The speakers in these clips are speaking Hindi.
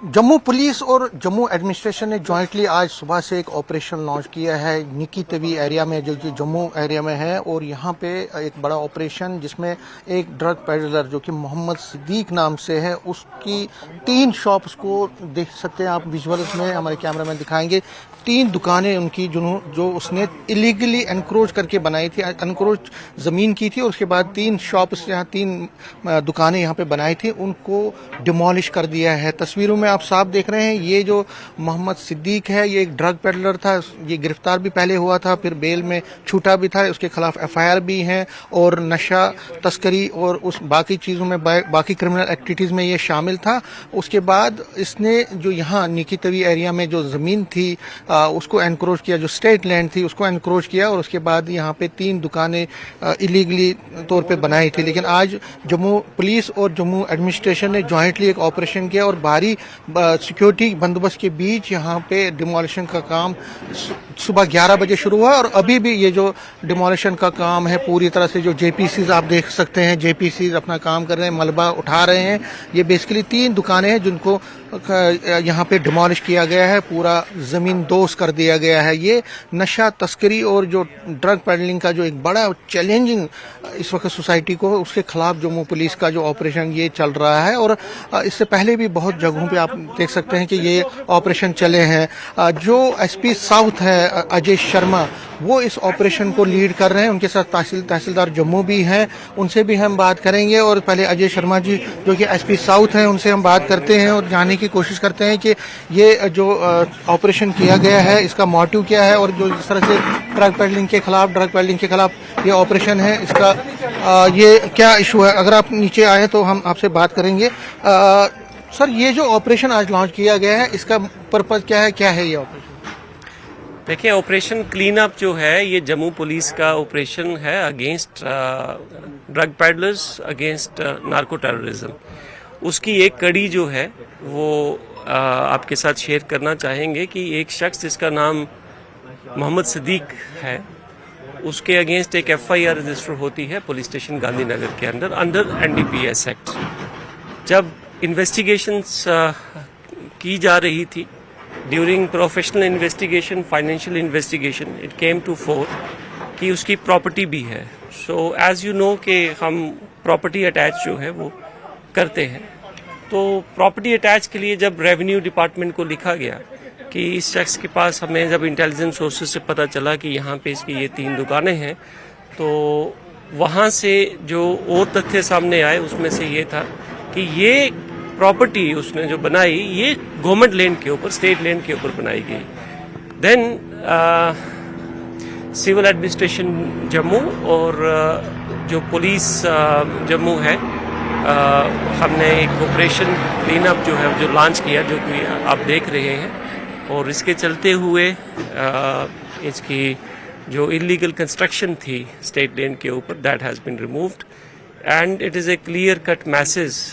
जम्मू पुलिस और जम्मू एडमिनिस्ट्रेशन ने जॉइंटली आज सुबह से एक ऑपरेशन लॉन्च किया है निकी तवी एरिया में, जो कि जम्मू एरिया में है। और यहाँ पे एक बड़ा ऑपरेशन जिसमें एक ड्रग पेडलर जो कि मोहम्मद सिद्दीक नाम से है, उसकी 3 शॉप्स को देख सकते हैं आप विजुअल्स में, हमारे कैमरामैन दिखाएंगे। 3 दुकानें उनकी जो उसने इलीगली एनक्रोच करके बनाई थी, एनक्रोच ज़मीन की थी, और उसके बाद 3 शॉप्स यहाँ 3 दुकानें यहाँ पे बनाई थी, उनको डिमोलिश कर दिया है। तस्वीरों में आप साफ देख रहे हैं, ये जो मोहम्मद सिद्दीक है ये एक ड्रग पेडलर था। ये गिरफ्तार भी पहले हुआ था, फिर बेल में छूटा भी था, उसके खिलाफ एफआईआर भी है, और नशा तस्करी और उस बाकी चीज़ों में बाकी क्रिमिनल एक्टिविटीज़ में ये शामिल था। उसके बाद इसने जो यहाँ निकी तवी एरिया में जो ज़मीन थी उसको एनक्रोच किया, जो स्टेट लैंड थी उसको एनक्रोच किया, और उसके बाद यहाँ पे 3 दुकानें इलीगली तौर पे बनाई थी। लेकिन आज जम्मू पुलिस और जम्मू एडमिनिस्ट्रेशन ने जॉइंटली एक ऑपरेशन किया और भारी सिक्योरिटी बंदोबस्त के बीच यहाँ पे डिमोलिशन का काम सुबह 11 बजे शुरू हुआ। और अभी भी ये जो डिमोलिशन का काम है पूरी तरह से, जो जेपीसीज आप देख सकते हैं, जेपीसीज अपना काम कर रहे हैं, मलबा उठा रहे हैं। ये बेसिकली 3 दुकानें हैं जिनको यहाँ पे डिमोलिश किया गया है, पूरा ज़मीन दोस्त कर दिया गया है। ये नशा तस्करी और जो ड्रग पेडलिंग का जो एक बड़ा चैलेंजिंग इस वक्त सोसाइटी को, उसके खिलाफ जम्मू पुलिस का जो ऑपरेशन ये चल रहा है। और इससे पहले भी बहुत जगहों पे आप देख सकते हैं कि ये ऑपरेशन चले हैं। जो एसपी साउथ है अजय शर्मा, वो इस ऑपरेशन को लीड कर रहे हैं। उनके साथ तहसीलदार जम्मू भी हैं, उनसे भी हम बात करेंगे। और पहले अजय शर्मा जी जो कि एसपी साउथ हैं, उनसे हम बात करते हैं और जानने की कोशिश करते हैं कि ये जो ऑपरेशन किया गया है इसका मोटिव क्या है, और जो जिस तरह से ड्रग पेडलिंग के खिलाफ ये ऑपरेशन है, इसका ये क्या इशू है। अगर आप नीचे आए तो हम आपसे बात करेंगे। सर, ये जो ऑपरेशन आज लॉन्च किया गया है, इसका पर्पज क्या है ये ऑपरेशन? देखिए, ऑपरेशन क्लीन अप जो है ये जम्मू पुलिस का ऑपरेशन है against drug peddlers, against narco terrorism. उसकी एक कड़ी जो है वो आपके साथ शेयर करना चाहेंगे कि एक शख्स जिसका नाम मोहम्मद सिद्दीक है, उसके अगेंस्ट एक एफआईआर रजिस्टर होती है पुलिस स्टेशन गांधीनगर के अंडर एनडीपीएस एक्ट। जब इन्वेस्टिगेशंस की जा रही थी, during professional investigation, financial investigation, it came to fore कि उसकी प्रॉपर्टी भी है। सो एज यू नो कि हम प्रॉपर्टी अटैच जो है वो करते हैं, तो प्रॉपर्टी अटैच के लिए जब रेवेन्यू डिपार्टमेंट को लिखा गया कि इस शख्स के पास, हमें जब इंटेलिजेंस सोर्सेज से पता चला कि यहाँ पे इसकी ये 3 दुकानें हैं, तो वहाँ से जो और तथ्य सामने आए उसमें से ये था कि ये प्रॉपर्टी उसने जो बनाई ये गवर्नमेंट लैंड के ऊपर, स्टेट लैंड के ऊपर बनाई गई। देन सिविल एडमिनिस्ट्रेशन जम्मू और जो पुलिस जम्मू है, हमने एक ऑपरेशन क्लीन अप जो है जो लॉन्च किया, जो कि आप देख रहे हैं। और इसके चलते हुए इसकी जो इलीगल कंस्ट्रक्शन थी स्टेट लैंड के ऊपर, that has been removed, and it is a clear cut message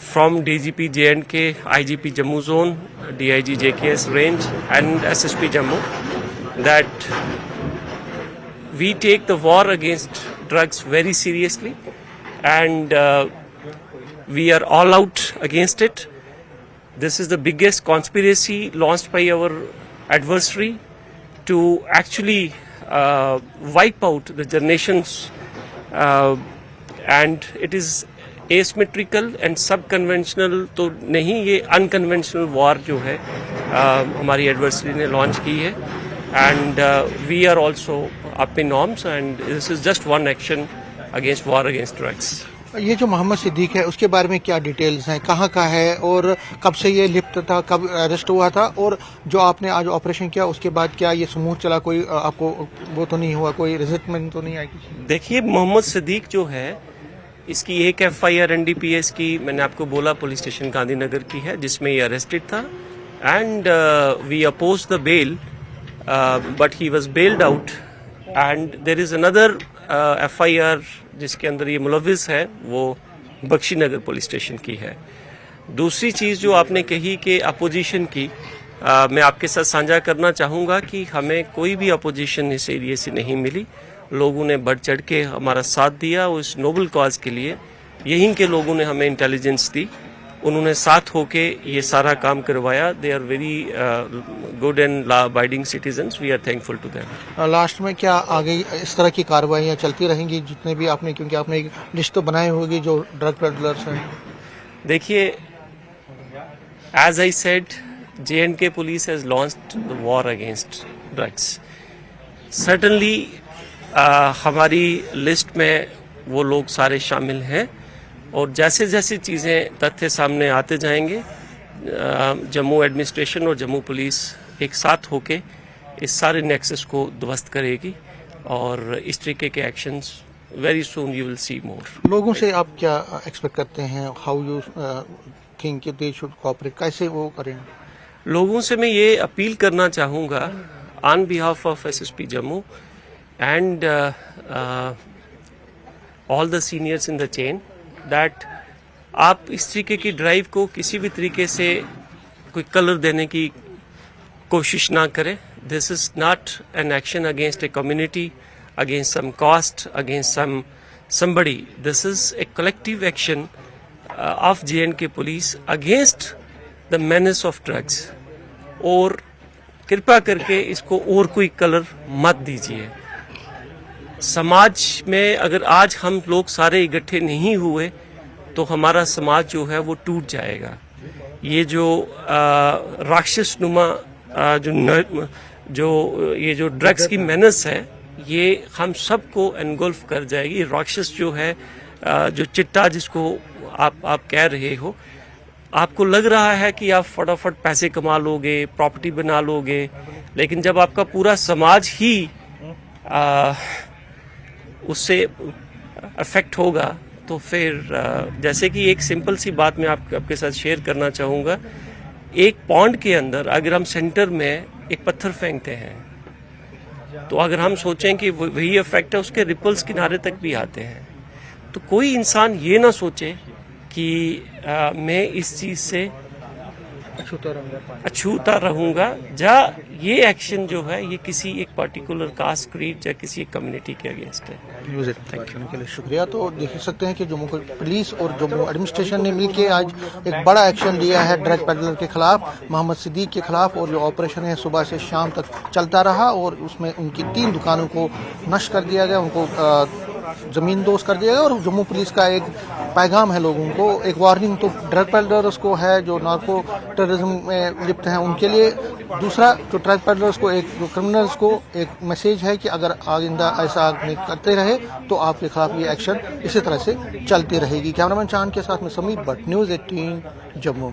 from DGP J&K, IGP Jammu Zone, DIG JKS Range and SSP Jammu that we take the war against drugs very seriously, and we are all out against it. This is the biggest conspiracy launched by our adversary to actually wipe out the generations, and it is asymmetrical and सब कन्वेंशनल तो नहीं, ये अनकन्वेंशनल वॉर जो है हमारी एडवर्सरी ने लॉन्च की है, and we are also up in norms, and this is just one action against war against drugs. ये जो मोहम्मद सिद्दीक है उसके बारे में क्या डिटेल्स हैं, कहाँ का है और कब से ये लिप्त था, कब अरेस्ट हुआ था, और जो आपने आज ऑपरेशन किया उसके बाद क्या ये स्मूथ चला, कोई आपको वो तो नहीं हुआ, कोई रिजल्टमेंट तो नहीं आई? देखिए, मोहम्मद सिद्दीक जो है, इसकी एक एफआईआर एनडीपीएस की मैंने आपको बोला पुलिस स्टेशन गांधीनगर की है, जिसमें ये अरेस्टेड था, and we oppose the bail, but he was bailed out, and there is another FIR जिसके अंदर ये मुलविस है, वो बख्शीनगर पुलिस स्टेशन की है। दूसरी चीज़ जो आपने कही कि अपोजिशन की, मैं आपके साथ साझा करना चाहूँगा कि हमें कोई भी अपोजिशन इस एरिया से नहीं मिली। लोगों ने बढ़ चढ़ के हमारा साथ दिया उस नोबल कॉज के लिए। यहीं के लोगों ने हमें इंटेलिजेंस दी, उन्होंने साथ होके ये सारा काम करवाया. They are very good and law abiding citizens. We are thankful to them. Last में क्या आगे इस तरह की कार्रवाइयाँ चलती रहेंगी जितने भी आपने, क्योंकि आपने एक लिस्ट तो बनाई होगी जो ड्रग पेडलर्स हैं? देखिए, as I said, J&K police has launched the war against drugs. Certainly, हमारी लिस्ट में वो लोग सारे शामिल हैं और जैसे जैसे चीज़ें तथ्य सामने आते जाएंगे, जम्मू एडमिनिस्ट्रेशन और जम्मू पुलिस एक साथ होके इस सारे नेक्सस को ध्वस्त करेगी और इस तरीके के actions very soon you will see more. लोगों से आप क्या एक्सपेक्ट करते हैं? How you think they should cooperate? कैसे वो करें? लोगों से मैं ये अपील करना चाहूँगा on behalf of SSP Jammu and all the seniors in the chain that आप इस तरीके की ड्राइव को किसी भी तरीके से कोई कलर देने की कोशिश ना करें. This is not an action against a community, against some caste, against somebody. This is a collective action of J&K police against the menace of drugs. और कृपा करके इसको और कोई कलर मत दीजिए. समाज में अगर आज हम लोग सारे इकट्ठे नहीं हुए तो हमारा समाज जो है वो टूट जाएगा. ये जो राक्षस नुमा ये जो ड्रग्स की मेनस है, ये हम सबको एनगुल्फ कर जाएगी. राक्षस जो है, जो चिट्टा जिसको आप कह रहे हो, आपको लग रहा है कि आप फटाफट पैसे कमा लोगे, प्रॉपर्टी बना लोगे, लेकिन जब आपका पूरा समाज ही उससे अफेक्ट होगा तो फिर जैसे कि एक सिंपल सी बात मैं आपके साथ शेयर करना चाहूँगा. एक पॉन्ड के अंदर अगर हम सेंटर में एक पत्थर फेंकते हैं तो अगर हम सोचें कि वही इफेक्ट है, उसके रिपल्स किनारे तक भी आते हैं. तो कोई इंसान ये ना सोचे कि मैं इस चीज़ से अछूता रहूँगा. ये एक्शन जो है ये किसी एक पर्टिकुलर कास्ट, क्रीड या किसी एक कम्युनिटी के अगेंस्ट है. थैंक यू के लिए शुक्रिया. तो देख सकते हैं कि जम्मू पुलिस और जम्मू एडमिनिस्ट्रेशन ने मिलकर आज एक बड़ा एक्शन लिया है ड्रग पेडलर के खिलाफ, मोहम्मद सिद्दीक के खिलाफ. और जो ऑपरेशन है सुबह से शाम तक चलता रहा और उसमें उनकी 3 दुकानों को नष्ट कर दिया गया, उनको जमीन दोज कर दिया गया. और जम्मू पुलिस का एक पैगाम है लोगों को, एक वार्निंग तो ड्रग पेडलर्स को है जो नार्को टेररिज्म में लिप्त हैं उनके लिए. दूसरा जो ड्रग पेडलर्स को, एक जो क्रिमिनल्स को एक मैसेज है कि अगर आइंदा ऐसा नहीं करते रहे तो आपके खिलाफ ये एक्शन इसी तरह से चलती रहेगी. कैमरामैन चांद के साथ में समीर भट्ट, न्यूज़ 18 जम्मू.